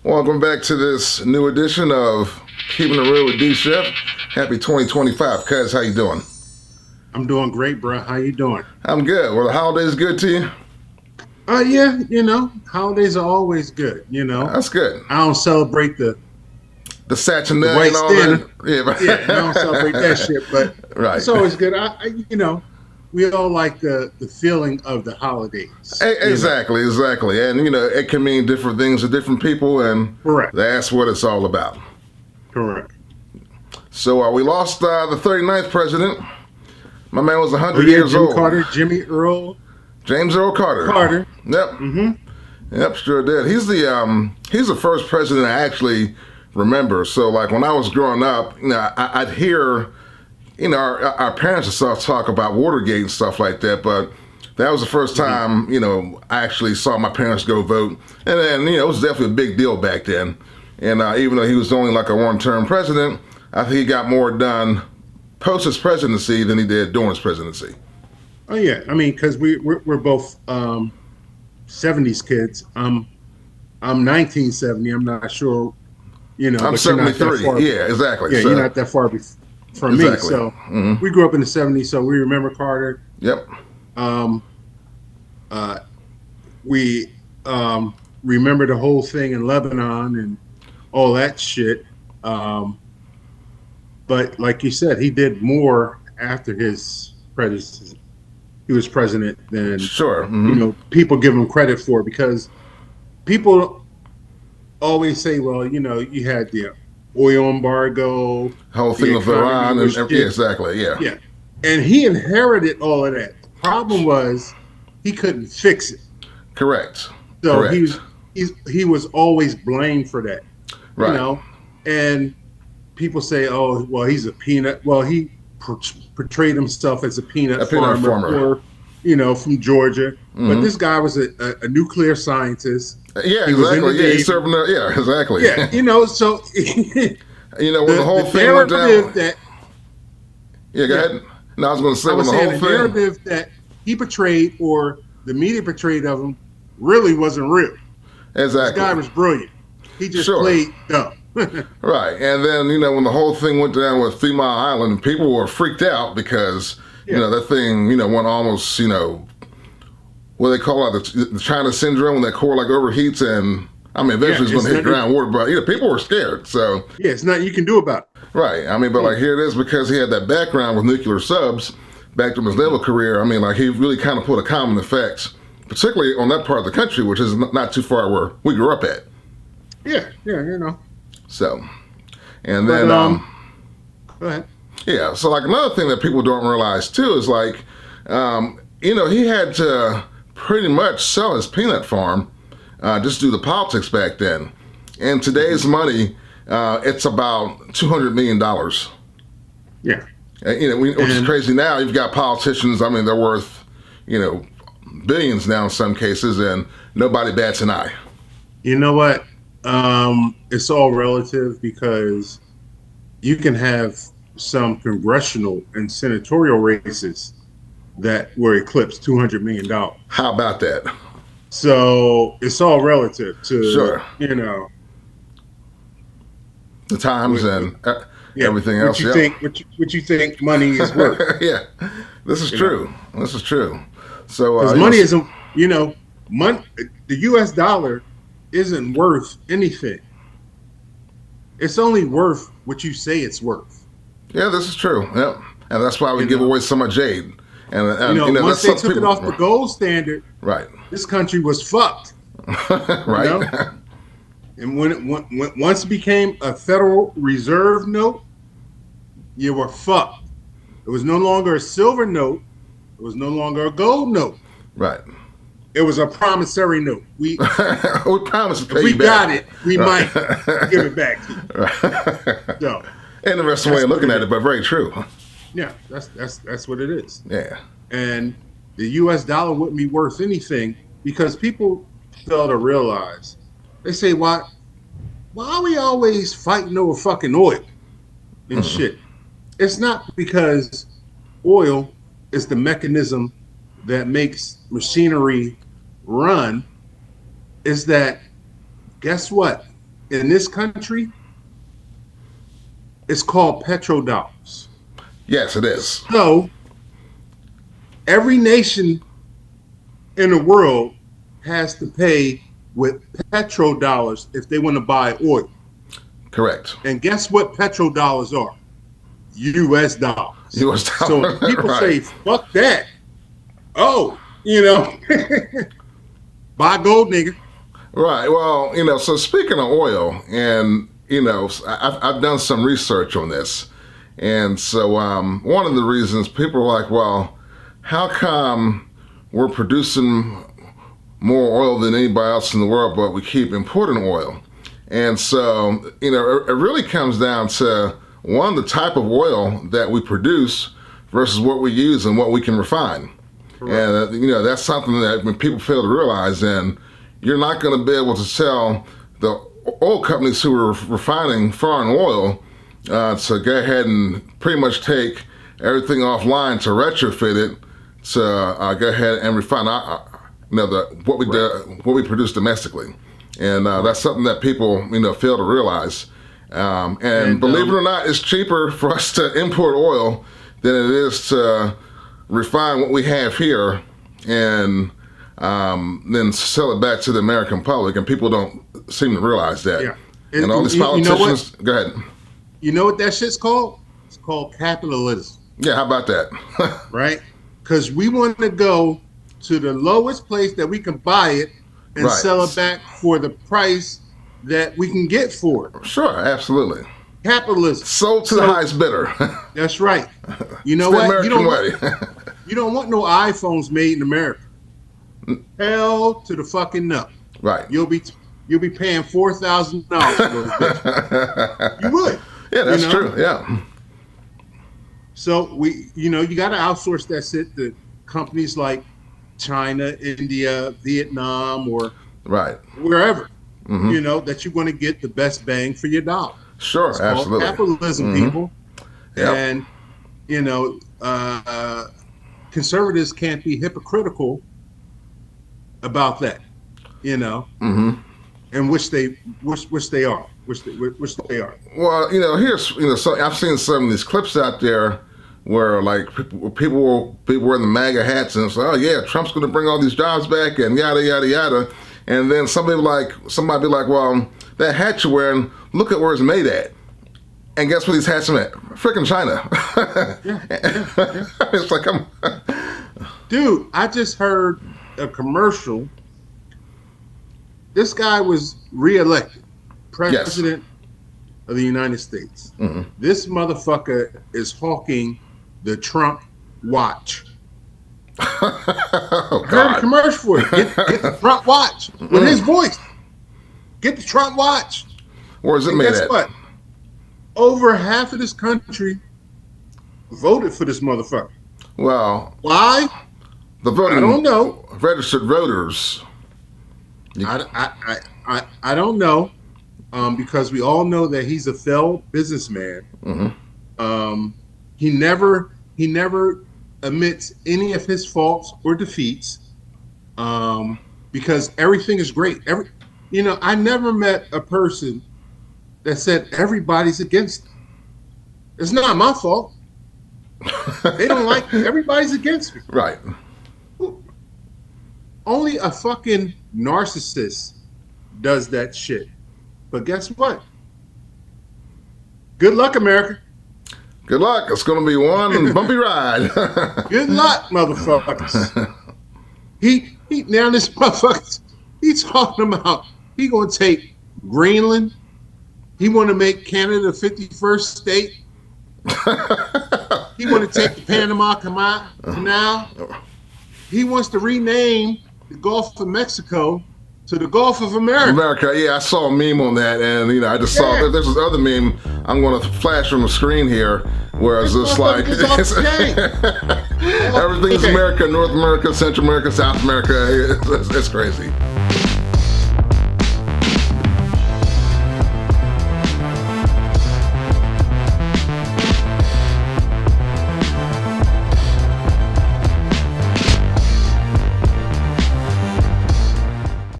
Welcome back to this new edition of Keeping It Real with D. Shepp. Happy 2025, cuz. How you doing? I'm doing great, bro. How you doing? I'm good. Were the holidays good to you? Yeah, holidays are always good. That's good. I don't celebrate the The Satchel white and all Santa. that. Yeah, Yeah, I don't celebrate that shit. But right. it's always good. We all like the feeling of the holidays. Exactly. And, it can mean different things to different people, and Correct. that's what it's all about. Correct. So we lost the 39th president. My man was 100 yeah, years Jim old. Carter, Jimmy Earl James Earl Carter. Yep. Mm-hmm. Yep, sure did. He's the first president I actually remember. So like when I was growing up, I'd hear, our parents and stuff talk about Watergate and stuff like that, but that was the first time, I actually saw my parents go vote. And then, it was definitely a big deal back then. And even though he was only like a one-term president, I think he got more done post his presidency than he did during his presidency. Oh yeah, I mean, because we're both 70s kids. I'm 1970. I'm not sure, I'm 73. Yeah, exactly. Yeah, so, you're not that far from me. So we grew up in the 70s, so we remember Carter. Yep. We remember the whole thing in Lebanon and all that shit. But like you said, he did more after his presidency. He was president than Sure. people give him credit for, because people always say, well, you had the oil embargo, whole thing with Iran, and exactly, yeah. Yeah. And he inherited all of that. The problem was he couldn't fix it. Correct. So Correct. he was always blamed for that. Right. And people say, oh, well, he's a peanut. Well, he portrayed himself as a peanut farmer. Or, from Georgia. But this guy was a nuclear scientist. Yeah, exactly. Yeah, he's serving there. Yeah, exactly. Yeah, so when the whole thing went down. Yeah, go ahead. No, I was going to say when the whole thing. The narrative that he portrayed, or the media portrayed of him, really wasn't real. Exactly. This guy was brilliant. He just played dumb. Right. And then, when the whole thing went down with 3 Mile Island, people were freaked out because, that thing, went almost, what they call it, the China syndrome, when that core like overheats, and eventually it's going to hit groundwater. But people were scared. So it's nothing you can do about it. Right. But like here it is, because he had that background with nuclear subs back to his naval career. He really kind of put a common effect, particularly on that part of the country, which is not too far where we grew up at. Yeah. So, and then go ahead. Yeah. So like another thing that people don't realize too is like, he had to pretty much sell his peanut farm just due to politics back then. In today's money, it's about $200 million. Yeah. Which is crazy now. You've got politicians, they're worth, billions now in some cases, and nobody bats an eye. You know what? It's all relative, because you can have some congressional and senatorial races that were eclipsed $200 million. How about that? So it's all relative to, the times and everything else. What you think money is worth? Yeah, this is true. This is true. So because money isn't, money. The U.S. dollar isn't worth anything. It's only worth what you say it's worth. Yeah, this is true. Yep, and that's why we give away so much aid. And once they took it off the gold standard, right, this country was fucked. Right. And once it became a Federal Reserve note, you were fucked. It was no longer a silver note. It was no longer a gold note. Right. It was a promissory note. We promised to pay if we you back. got it, we might give it back to you. Right. So, interesting way of looking at it, but very true. Yeah, that's what it is. Yeah. And the U.S. dollar wouldn't be worth anything, because people fail to realize. They say, why are we always fighting over fucking oil and shit? It's not because oil is the mechanism that makes machinery run. Is that, guess what? in this country, it's called petrodollars. Yes, it is. So every nation in the world has to pay with petrodollars if they want to buy oil. Correct. And guess what petrodollars are? U.S. dollars. U.S. So dollars. when people Right. say, fuck that. Oh, you know, buy gold, nigga. Right. Well, so speaking of oil, and, I've done some research on this. And so one of the reasons people are like, well, how come we're producing more oil than anybody else in the world, but we keep importing oil? And so, it really comes down to, one, the type of oil that we produce versus what we use and what we can refine. Correct. And, that's something that when people fail to realize, then you're not going to be able to tell the oil companies who are refining foreign oil to go ahead and pretty much take everything offline to retrofit it to go ahead and refine what we produce domestically. And that's something that people, fail to realize. And believe it or not, it's cheaper for us to import oil than it is to refine what we have here and then sell it back to the American public. And people don't seem to realize that. Yeah. And all these politicians, go ahead. You know what that shit's called? It's called capitalism. Yeah, how about that? Right? Because we want to go to the lowest place that we can buy it and sell it back for the price that we can get for it. Sure, absolutely. Capitalism. Sold to the highest bidder. That's right. You know It's what? the American way. You don't want no iPhones made in America. Hell to the fucking no. Right. You'll be paying $4,000 for those bitches. You would. Yeah, that's true. Yeah. So you got to outsource that shit to companies like China, India, Vietnam, or wherever. Mm-hmm. That you're going to get the best bang for your dollar. Sure, it's absolutely. Capitalism, mm-hmm. people. Yep. And conservatives can't be hypocritical about that. Mm-hmm. And which they are. Well, here's so I've seen some of these clips out there where like people wearing the MAGA hats and say, oh yeah, Trump's going to bring all these jobs back and yada yada yada, and then somebody be like, well, that hat you're wearing, look at where it's made at, and guess where these hats are at? Freaking China. Yeah. It's like dude, I just heard a commercial. This guy was reelected president of the United States. Mm-hmm. This motherfucker is hawking the Trump watch. Oh, heard a commercial for it. Get the Trump watch with his voice. Get the Trump watch. Where is it made guess at? What? Over half of this country voted for this motherfucker. Well, why? The voting. I don't know. Registered voters. I don't know, because we all know that he's a failed businessman. Mm-hmm. He never admits any of his faults or defeats, because everything is great. I never met a person that said everybody's against him. It's not my fault. They don't like me. Everybody's against me. Right. Only a fucking narcissist does that shit. But guess what? Good luck, America. Good luck. It's going to be one bumpy ride. Good luck, motherfuckers. Now this motherfucker, he's talking about he going to take Greenland. He want to make Canada the 51st state. He want to take the Panama Canal. He wants to rename the Gulf of Mexico to the Gulf of America. Yeah, I saw a meme on that, and I just saw that there's this other meme I'm going to flash on the screen here, where it's just like everything's America, North America, Central America, South America. It's crazy.